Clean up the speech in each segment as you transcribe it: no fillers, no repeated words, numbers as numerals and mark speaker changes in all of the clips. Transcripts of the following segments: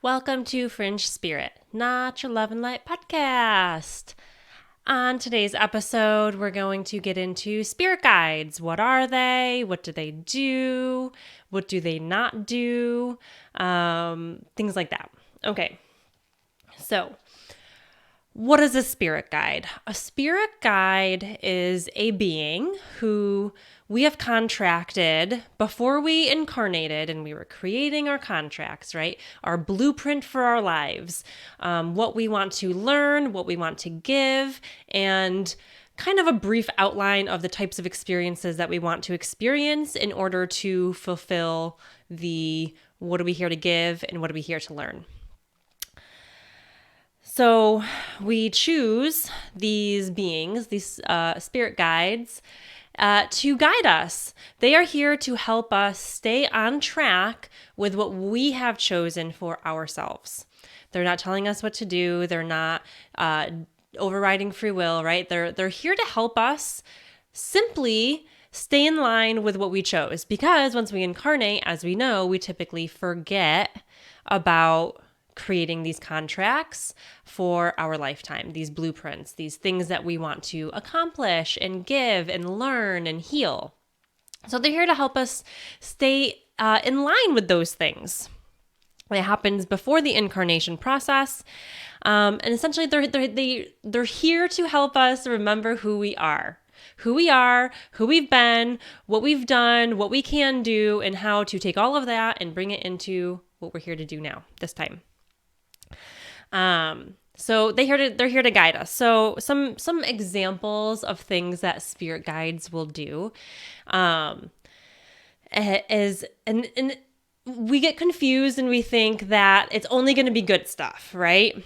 Speaker 1: Welcome to Fringe Spirit, not your love and light podcast. On today's episode, we're going to get into spirit guides. What are they? What do they do? What do they not do? Things like that. Okay, so what is a spirit guide? A spirit guide is a being who we have contracted before we incarnated and we were creating our contracts, right? Our blueprint for our lives, what we want to learn, what we want to give, and kind of a brief outline of the types of experiences that we want to experience in order to fulfill the what are we here to give and what are we here to learn. So we choose these beings, these spirit guides, to guide us. They are here to help us stay on track with what we have chosen for ourselves. They're not telling us what to do. They're not overriding free will, right? They're here to help us simply stay in line with what we chose. Because once we incarnate, as we know, we typically forget about creating these contracts for our lifetime, these blueprints, these things that we want to accomplish and give and learn and heal. So they're here to help us stay in line with those things. It happens before the incarnation process. And essentially they're here to help us remember who we are, who we've been, what we've done, what we can do, and how to take all of that and bring it into what we're here to do now, this time. So they're here to guide us. So some examples of things that spirit guides will do, is, and we get confused and we think that it's only going to be good stuff, right?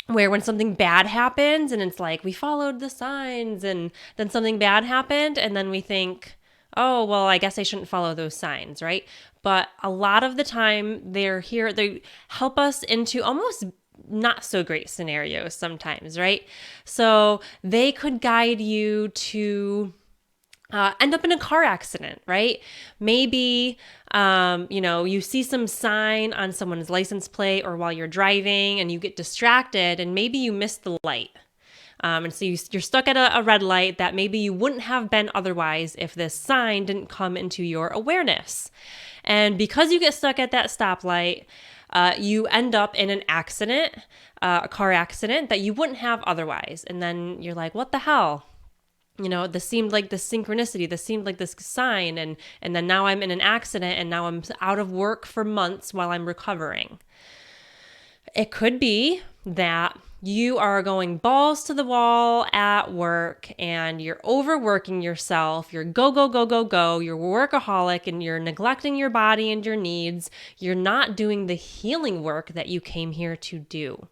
Speaker 1: Where when something bad happens and it's like we followed the signs and then something bad happened and then we think, oh, well, I guess I shouldn't follow those signs, right? But a lot of the time they're here, they help us into almost not so great scenarios sometimes, right? So they could guide you to end up in a car accident, right? Maybe, you see some sign on someone's license plate or while you're driving and you get distracted and maybe you miss the light. And so you're stuck at a red light that maybe you wouldn't have been otherwise if this sign didn't come into your awareness. And because you get stuck at that stoplight, you end up in an accident, a car accident that you wouldn't have otherwise. And then you're like, what the hell? This seemed like this synchronicity, this seemed like this sign. And then now I'm in an accident and now I'm out of work for months while I'm recovering. It could be that you are going balls to the wall at work and you're overworking yourself. You're go, go, go, go, go. You're workaholic and you're neglecting your body and your needs. You're not doing the healing work that you came here to do.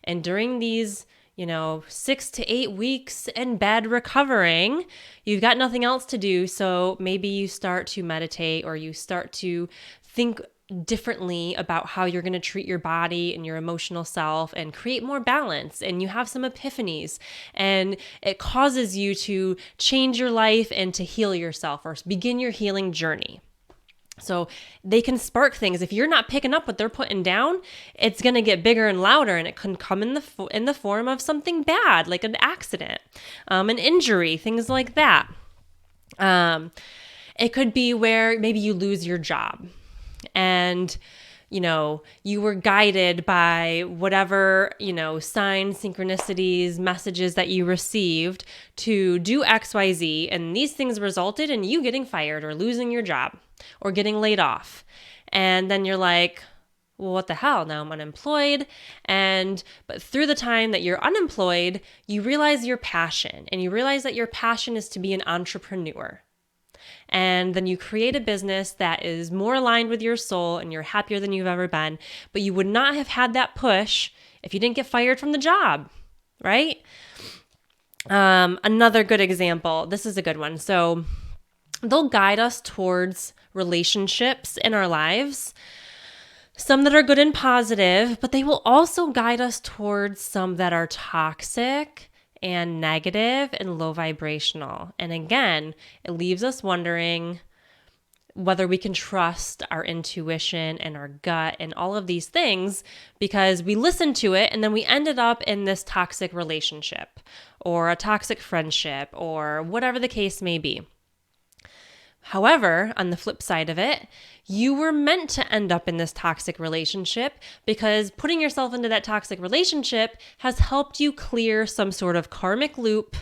Speaker 1: And during these 6 to 8 weeks in bed recovering, you've got nothing else to do. So maybe you start to meditate or you start to think differently about how you're going to treat your body and your emotional self and create more balance. And you have some epiphanies and it causes you to change your life and to heal yourself or begin your healing journey. So they can spark things. If you're not picking up what they're putting down, it's going to get bigger and louder, and it can come in the form of something bad, like an accident, an injury, things like that. It could be where maybe you lose your job and you were guided by whatever, signs, synchronicities, messages that you received to do XYZ. And these things resulted in you getting fired or losing your job or getting laid off. And then you're like, well, what the hell? Now I'm unemployed. But through the time that you're unemployed, you realize your passion, and you realize that your passion is to be an entrepreneur. And then you create a business that is more aligned with your soul and you're happier than you've ever been. But you would not have had that push if you didn't get fired from the job, right? Another good example, this is a good one. So they'll guide us towards relationships in our lives, some that are good and positive, but they will also guide us towards some that are toxic and negative and low vibrational. And again, it leaves us wondering, whether we can trust our intuition and our gut and all of these things because we listened to it and then we ended up in this toxic relationship or a toxic friendship or whatever the case may be. However, on the flip side of it, you were meant to end up in this toxic relationship because putting yourself into that toxic relationship has helped you clear some sort of karmic loop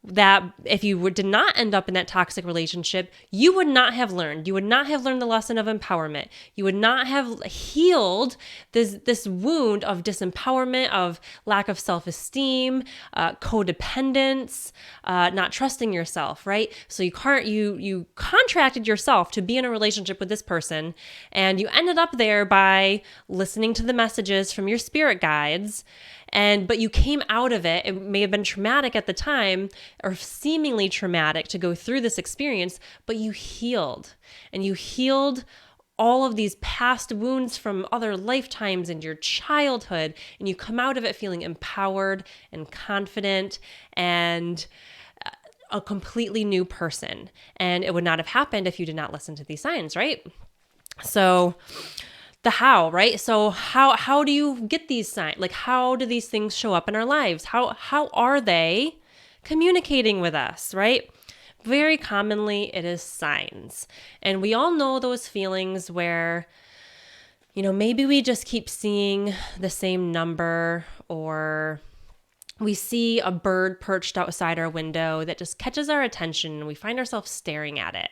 Speaker 1: that if you did not end up in that toxic relationship, you would not have learned. You would not have learned the lesson of empowerment. You would not have healed this wound of disempowerment, of lack of self-esteem, codependence, not trusting yourself, right? So you contracted yourself to be in a relationship with this person, and you ended up there by listening to the messages from your spirit guides. But you came out of it. It may have been traumatic at the time or seemingly traumatic to go through this experience, but you healed. And you healed all of these past wounds from other lifetimes in your childhood. And you come out of it feeling empowered and confident and a completely new person. And it would not have happened if you did not listen to these signs, right? So the how, right? So how do you get these signs? Like, how do these things show up in our lives? How are they communicating with us, right? Very commonly, it is signs. And we all know those feelings where, maybe we just keep seeing the same number, or we see a bird perched outside our window that just catches our attention and we find ourselves staring at it.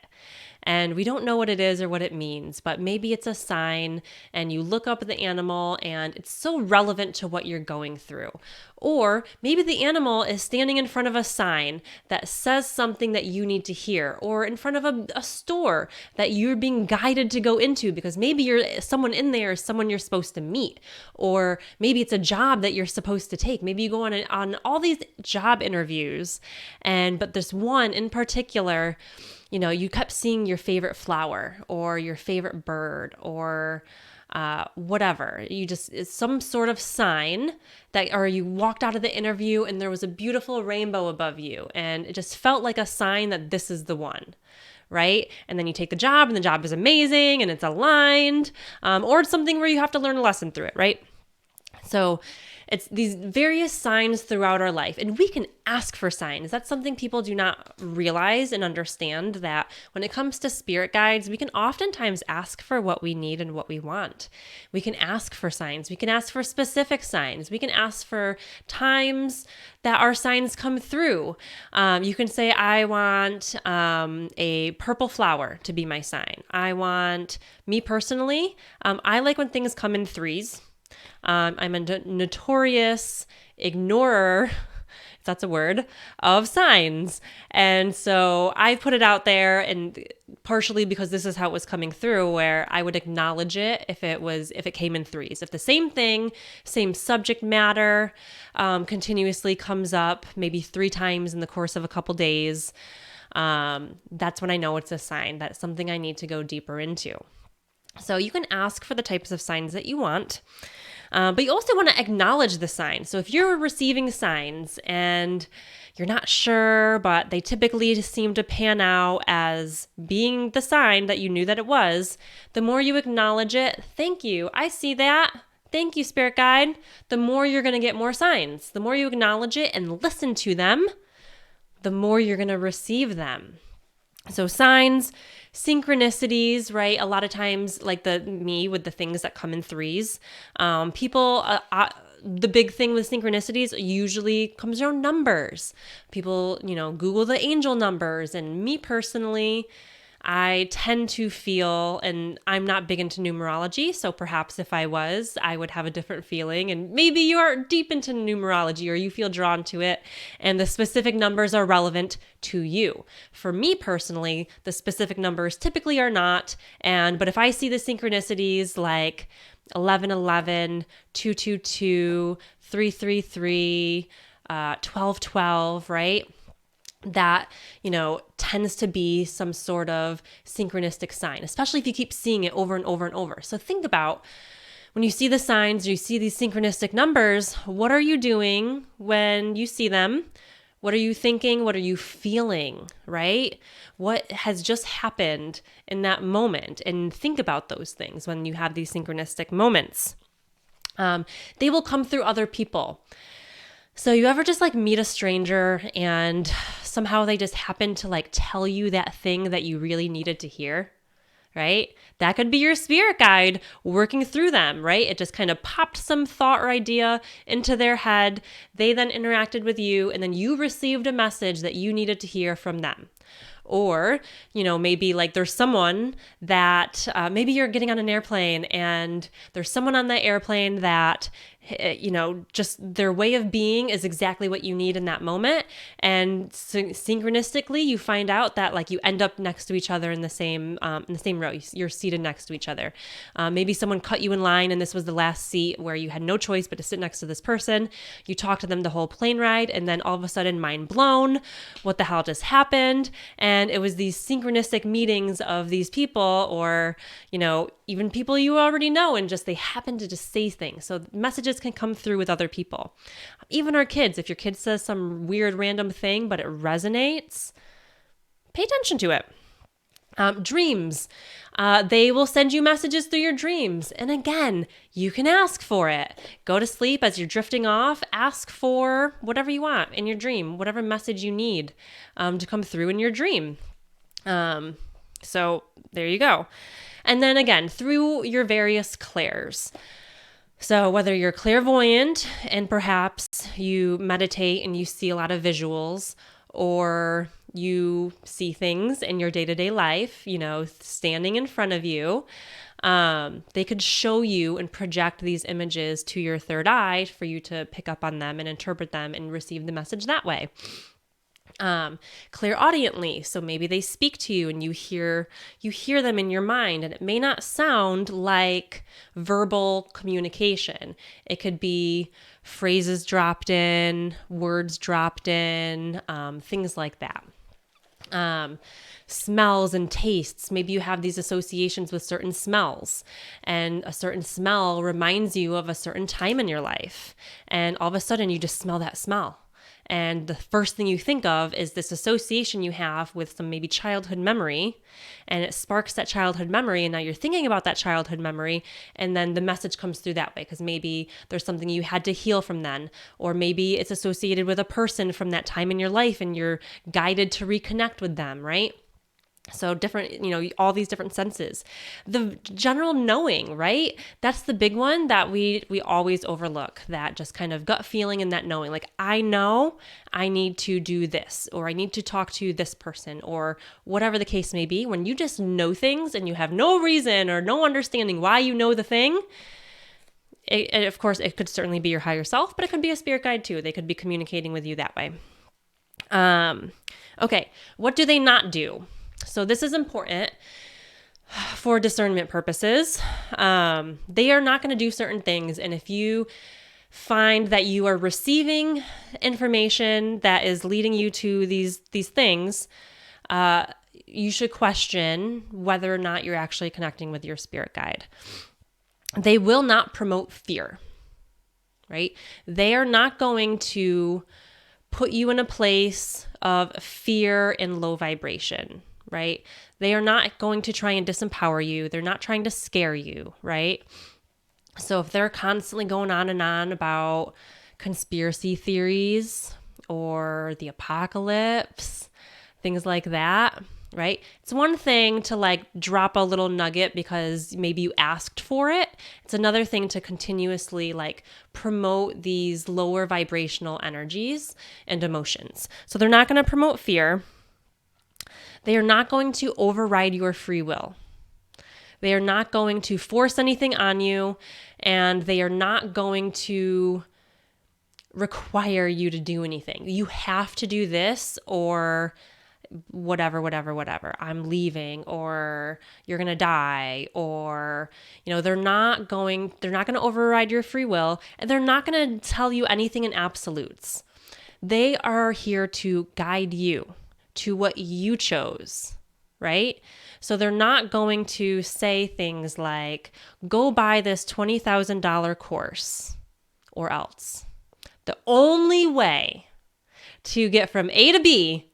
Speaker 1: And we don't know what it is or what it means, but maybe it's a sign and you look up at the animal and it's so relevant to what you're going through. Or maybe the animal is standing in front of a sign that says something that you need to hear, or in front of a store that you're being guided to go into because maybe you're someone in there is someone you're supposed to meet, or maybe it's a job that you're supposed to take. Maybe you go on all these job interviews, but there's one in particular. You kept seeing your favorite flower or your favorite bird or whatever. It's some sort of sign or you walked out of the interview and there was a beautiful rainbow above you and it just felt like a sign that this is the one, right? And then you take the job and the job is amazing and it's aligned, or it's something where you have to learn a lesson through it, right? So it's these various signs throughout our life, and we can ask for signs. That's something people do not realize and understand, that when it comes to spirit guides, we can oftentimes ask for what we need and what we want. We can ask for signs. We can ask for specific signs. We can ask for times that our signs come through. You can say, I want a purple flower to be my sign. Me personally, I like when things come in threes. I'm a notorious ignorer, if that's a word, of signs. And so I put it out there, and partially because this is how it was coming through, where I would acknowledge it if it came in threes. If the same thing, same subject matter, continuously comes up maybe 3 times in the course of a couple days, that's when I know it's a sign. That's something I need to go deeper into. So you can ask for the types of signs that you want. But you also want to acknowledge the sign. So if you're receiving signs and you're not sure, but they typically seem to pan out as being the sign that you knew that it was, the more you acknowledge it, thank you, I see that. Thank you, Spirit Guide. The more you're going to get more signs. The more you acknowledge it and listen to them, the more you're going to receive them. So signs, synchronicities, right? A lot of times, like me with the things that come in threes, people, the big thing with synchronicities usually comes around numbers. People, Google the angel numbers. And me personally, I tend to feel, and I'm not big into numerology, so perhaps if I was, I would have a different feeling. And maybe you are deep into numerology or you feel drawn to it and the specific numbers are relevant to you. For me personally, the specific numbers typically are not. But if I see the synchronicities like 1111, 222, 333, 1212, right? That, tends to be some sort of synchronistic sign, especially if you keep seeing it over and over and over. So think about when you see the signs, you see these synchronistic numbers, what are you doing when you see them? What are you thinking? What are you feeling, right? What has just happened in that moment? And think about those things when you have these synchronistic moments. They will come through other people. So you ever just like meet a stranger and somehow they just happen to like tell you that thing that you really needed to hear? Right? That could be your spirit guide working through them, right? It just kind of popped some thought or idea into their head. They then interacted with you, and then you received a message that you needed to hear from them. Or, maybe like there's someone that maybe you're getting on an airplane and there's someone on that airplane that, just their way of being is exactly what you need in that moment. And synchronistically, you find out that like you end up next to each other in the same row. You're seated next to each other. Maybe someone cut you in line and this was the last seat where you had no choice but to sit next to this person. You talk to them the whole plane ride, and then all of a sudden, mind blown, what the hell just happened? And it was these synchronistic meetings of these people, or, even people you already know, and just they happen to just say things. So messages can come through with other people. Even our kids, if your kid says some weird random thing, but it resonates, pay attention to it. Dreams. They will send you messages through your dreams. And again, you can ask for it. Go to sleep as you're drifting off. Ask for whatever you want in your dream, whatever message you need to come through in your dream. So there you go. And then again, through your various clairs. So whether you're clairvoyant and perhaps you meditate and you see a lot of visuals, or you see things in your day-to-day life, standing in front of you, they could show you and project these images to your third eye for you to pick up on them and interpret them and receive the message that way. Clairaudiently, so maybe they speak to you and you hear them in your mind, and it may not sound like verbal communication. It could be phrases dropped in, words dropped in, things like that. Smells and tastes. Maybe you have these associations with certain smells, and a certain smell reminds you of a certain time in your life, and all of a sudden you just smell that smell. And the first thing you think of is this association you have with some maybe childhood memory, and it sparks that childhood memory. And now you're thinking about that childhood memory, and then the message comes through that way because maybe there's something you had to heal from then, or maybe it's associated with a person from that time in your life and you're guided to reconnect with them, right? So different, all these different senses. The general knowing, right? That's the big one that we always overlook, that just kind of gut feeling and that knowing. Like, I know I need to do this, or I need to talk to this person, or whatever the case may be. When you just know things and you have no reason or no understanding why you know the thing, of course, it could certainly be your higher self, but it could be a spirit guide too. They could be communicating with you that way. Okay, what do they not do? So this is important for discernment purposes. They are not going to do certain things. And if you find that you are receiving information that is leading you to these things, you should question whether or not you're actually connecting with your spirit guide. They will not promote fear, right? They are not going to put you in a place of fear and low vibration, right? They are not going to try and disempower you. They're not trying to scare you, right? So if they're constantly going on and on about conspiracy theories or the apocalypse, things like that, right? It's one thing to like drop a little nugget because maybe you asked for it. It's another thing to continuously like promote these lower vibrational energies and emotions. So they're not going to promote fear. They are not going to override your free will. They are not going to force anything on you, and they are not going to require you to do anything. You have to do this or whatever. I'm leaving, or you're going to die, or, they're not going to override your free will, and they're not going to tell you anything in absolutes. They are here to guide you to what you chose, right? So they're not going to say things like, go buy this $20,000 course or else. The only way to get from A to B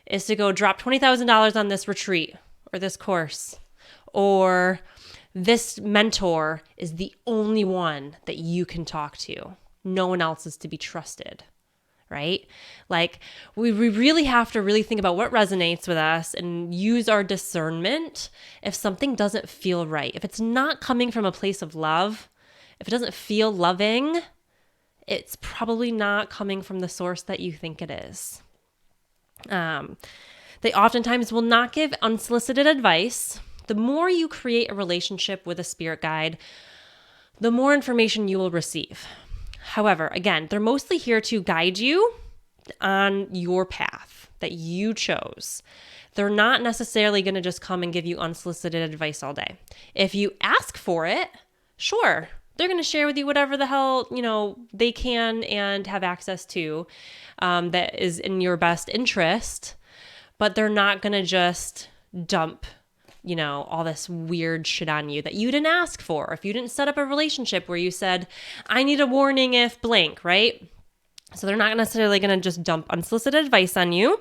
Speaker 1: is to go drop $20,000 on this retreat or this course, or this mentor is the only one that you can talk to. No one else is to be trusted, right? Like we really have to really think about what resonates with us and use our discernment if something doesn't feel right. If it's not coming from a place of love, if it doesn't feel loving, it's probably not coming from the source that you think it is. They oftentimes will not give unsolicited advice. The more you create a relationship with a spirit guide, the more information you will receive. However, again, they're mostly here to guide you on your path that you chose. They're not necessarily going to just come and give you unsolicited advice all day. If you ask for it, sure, they're going to share with you whatever the hell, they can and have access to that is in your best interest, but they're not going to just dump all this weird shit on you that you didn't ask for. If you didn't set up a relationship where you said, I need a warning if blank, right? So they're not necessarily going to just dump unsolicited advice on you.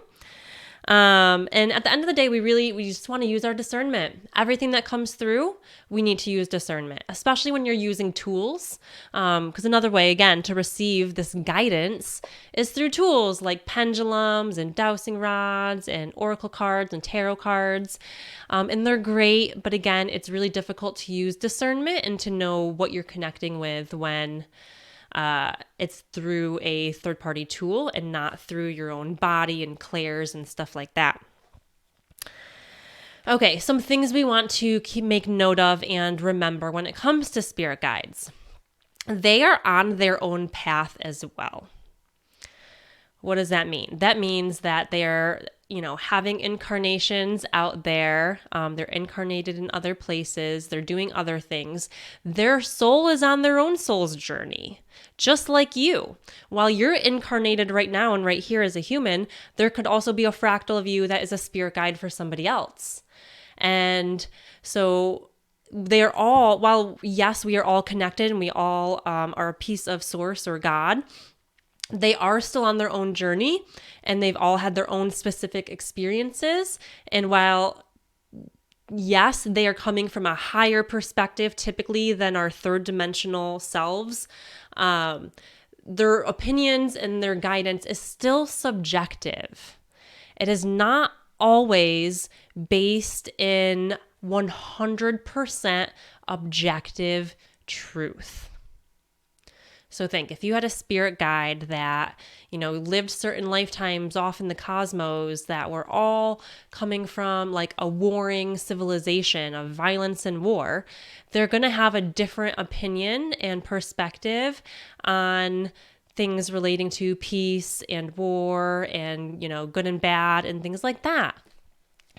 Speaker 1: And at the end of the day, we just want to use our discernment. Everything that comes through, we need to use discernment, especially when you're using tools. Because another way, again, to receive this guidance is through tools like pendulums and dowsing rods and oracle cards and tarot cards. And they're great, but again, it's really difficult to use discernment and to know what you're connecting with when it's through a third-party tool and not through your own body and clairs and stuff like that. Okay, some things we want to make note of and remember when it comes to spirit guides. They are on their own path as well. What does that mean? That means that they're, having incarnations out there. They're incarnated in other places. They're doing other things. Their soul is on their own soul's journey, just like you. While you're incarnated right now and right here as a human, there could also be a fractal of you that is a spirit guide for somebody else. And so they're all, while yes, we are all connected and we all are a piece of source or God, they are still on their own journey and they've all had their own specific experiences. And while, yes, they are coming from a higher perspective typically than our third dimensional selves, their opinions and their guidance is still subjective. It is not always based in 100% objective truth. So think, if you had a spirit guide that, lived certain lifetimes off in the cosmos that were all coming from like a warring civilization of violence and war, they're going to have a different opinion and perspective on things relating to peace and war and, good and bad and things like that.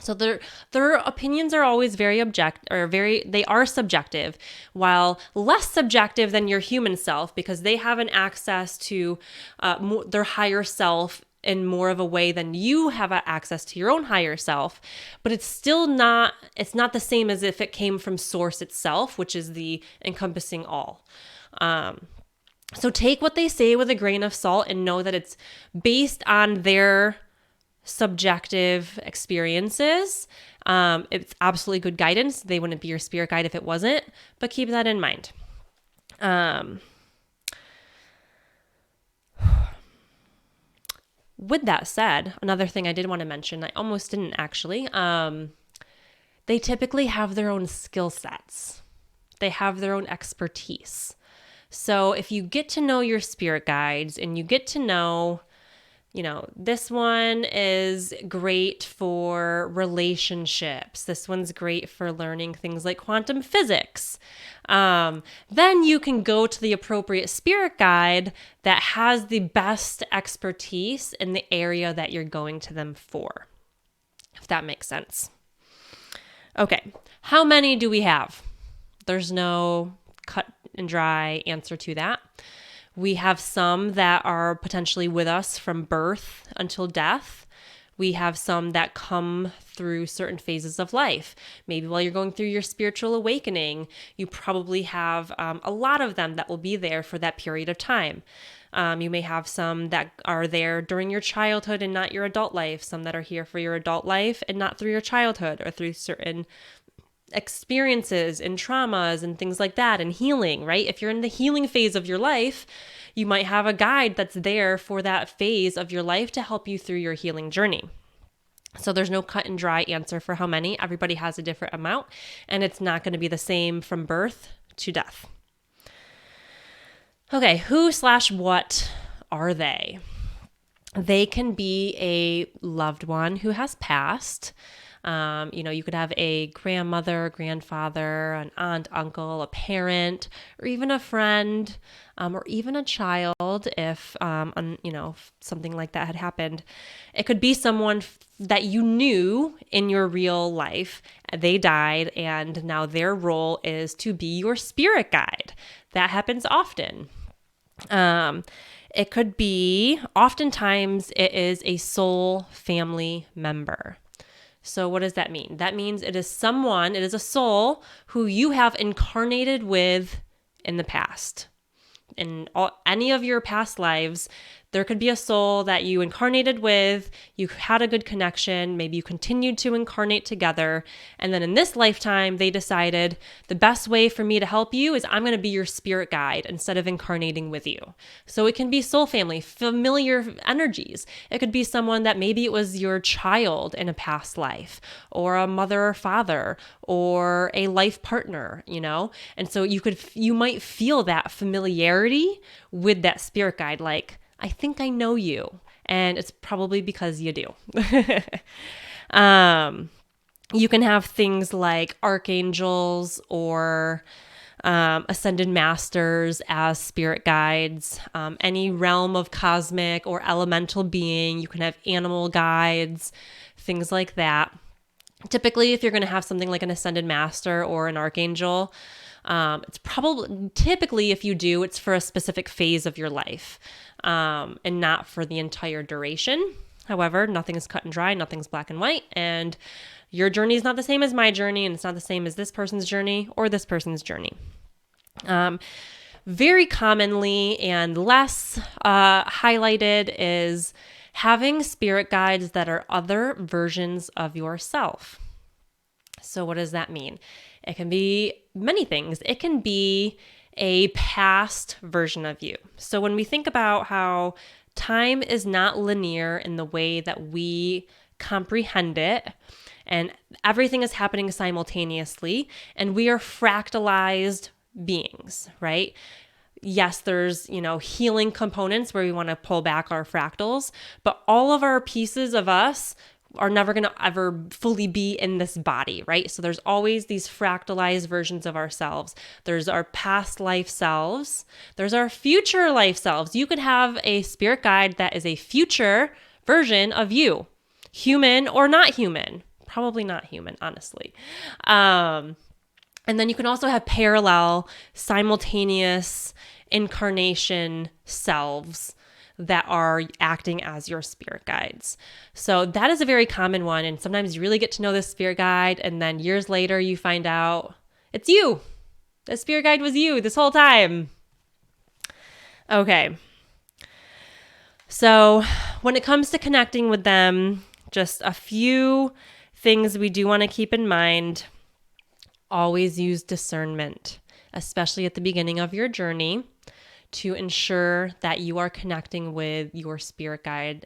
Speaker 1: So their opinions are always they are subjective, while less subjective than your human self, because they have an access to their higher self in more of a way than you have access to your own higher self. But it's not the same as if it came from source itself, which is the encompassing all. So take what they say with a grain of salt and know that it's based on their subjective experiences. It's absolutely good guidance. They wouldn't be your spirit guide if it wasn't, but keep that in mind. With that said, another thing I did want to mention, I almost didn't actually, they typically have their own skill sets. They have their own expertise. So if you get to know your spirit guides and you get to know, this one is great for relationships. This one's great for learning things like quantum physics. Then you can go to the appropriate spirit guide that has the best expertise in the area that you're going to them for, if that makes sense. Okay, how many do we have? There's no cut and dry answer to that. We have some that are potentially with us from birth until death. We have some that come through certain phases of life. Maybe while you're going through your spiritual awakening, you probably have a lot of them that will be there for that period of time. You may have some that are there during your childhood and not your adult life, some that are here for your adult life and not through your childhood or through certain experiences and traumas and things like that, and healing, right? If you're in the healing phase of your life, you might have a guide that's there for that phase of your life to help you through your healing journey. So there's no cut and dry answer for how many. Everybody has a different amount, and it's not going to be the same from birth to death. Okay, who/what are they? They can be a loved one who has passed. You could have a grandmother, grandfather, an aunt, uncle, a parent, or even a friend, or even a child if something like that had happened. It could be someone that you knew in your real life. They died, and now their role is to be your spirit guide. That happens often. It could be, oftentimes it is a soul family member. So what does that mean? That means it is a soul who you have incarnated with in the past. In any of your past lives, there could be a soul that you incarnated with, you had a good connection, maybe you continued to incarnate together, and then in this lifetime, they decided the best way for me to help you is I'm going to be your spirit guide instead of incarnating with you. So it can be soul family, familiar energies. It could be someone that maybe it was your child in a past life, or a mother or father, or a life partner, And so you might feel that familiarity with that spirit guide, like, I think I know you, and it's probably because you do. You can have things like archangels or ascended masters as spirit guides, any realm of cosmic or elemental being. You can have animal guides, things like that. Typically, if you're going to have something like an ascended master or an archangel, it's probably, typically if you do, it's for a specific phase of your life, and not for the entire duration. However, nothing is cut and dry, nothing's black and white, and your journey is not the same as my journey, and it's not the same as this person's journey or this person's journey. Very commonly and less highlighted is having spirit guides that are other versions of yourself. So what does that mean? It can be many things. It can be a past version of you. So when we think about how time is not linear in the way that we comprehend it, and everything is happening simultaneously, and we are fractalized beings, right? Yes, there's, healing components where we want to pull back our fractals, but all of our pieces of us are never going to ever fully be in this body, right? So there's always these fractalized versions of ourselves. There's our past life selves. There's our future life selves. You could have a spirit guide that is a future version of you, human or not human. Probably not human, honestly. And then you can also have parallel, simultaneous incarnation selves that are acting as your spirit guides. So that is a very common one. And sometimes you really get to know this spirit guide, and then years later you find out it's you. The spirit guide was you this whole time. Okay. So when it comes to connecting with them, just a few things we do want to keep in mind. Always use discernment, especially at the beginning of your journey, to ensure that you are connecting with your spirit guide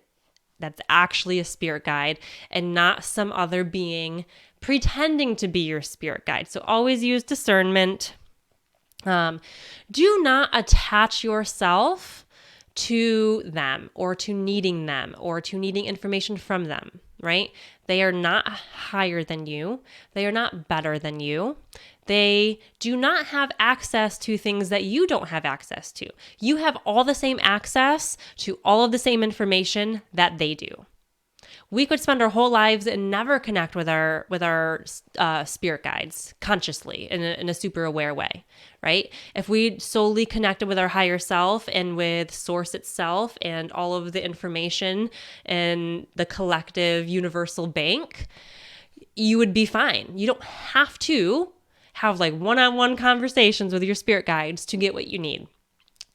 Speaker 1: that's actually a spirit guide and not some other being pretending to be your spirit guide. So always use discernment. Do not attach yourself to them or to needing information from them, right? They are not higher than you. They are not better than you. They do not have access to things that you don't have access to. You have all the same access to all of the same information that they do. We could spend our whole lives and never connect with our spirit guides consciously in a super aware way, right? If we solely connected with our higher self and with source itself and all of the information and the collective universal bank, you would be fine. You don't have to have like one-on-one conversations with your spirit guides to get what you need.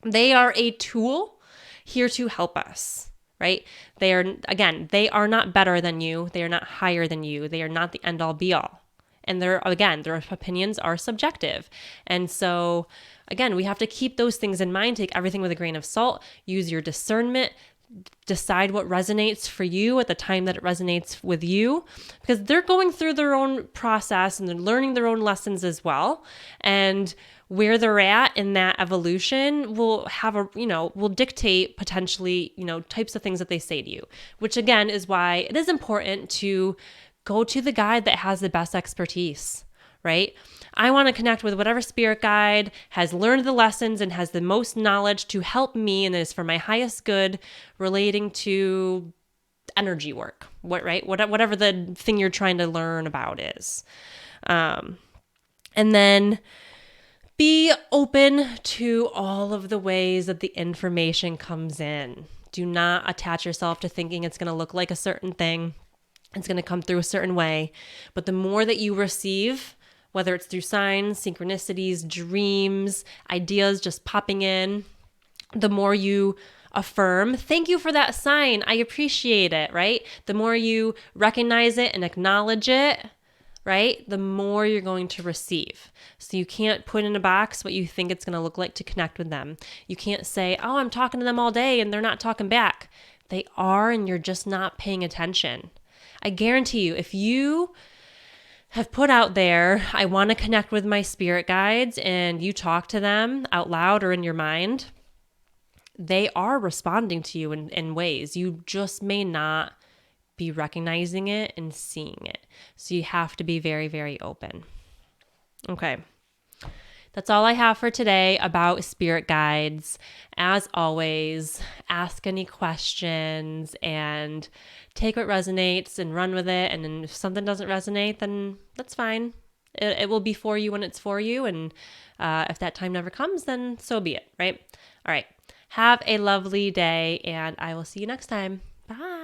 Speaker 1: They are a tool here to help us, right? They are not better than you. They are not higher than you. They are not the end all be all. And their opinions are subjective. And so, again, we have to keep those things in mind, take everything with a grain of salt, use your discernment, decide what resonates for you at the time that it resonates with you, because they're going through their own process and they're learning their own lessons as well. And where they're at in that evolution will will dictate potentially, types of things that they say to you, which again is why it is important to go to the guide that has the best expertise, right? I want to connect with whatever spirit guide has learned the lessons and has the most knowledge to help me, and is for my highest good relating to energy work, whatever the thing you're trying to learn about is. And then be open to all of the ways that the information comes in. Do not attach yourself to thinking it's going to look like a certain thing. It's going to come through a certain way. But the more that you receive, whether it's through signs, synchronicities, dreams, ideas just popping in, the more you affirm, thank you for that sign, I appreciate it, right? The more you recognize it and acknowledge it, right? The more you're going to receive. So you can't put in a box what you think it's going to look like to connect with them. You can't say, oh, I'm talking to them all day and they're not talking back. They are, and you're just not paying attention. I guarantee you, if you have put out there, I want to connect with my spirit guides, and you talk to them out loud or in your mind, they are responding to you in ways. You just may not be recognizing it and seeing it. So you have to be very, very open. Okay. That's all I have for today about spirit guides. As always, ask any questions and take what resonates and run with it. And then if something doesn't resonate, then that's fine. It will be for you when it's for you. And if that time never comes, then so be it, right? All right. Have a lovely day, and I will see you next time. Bye.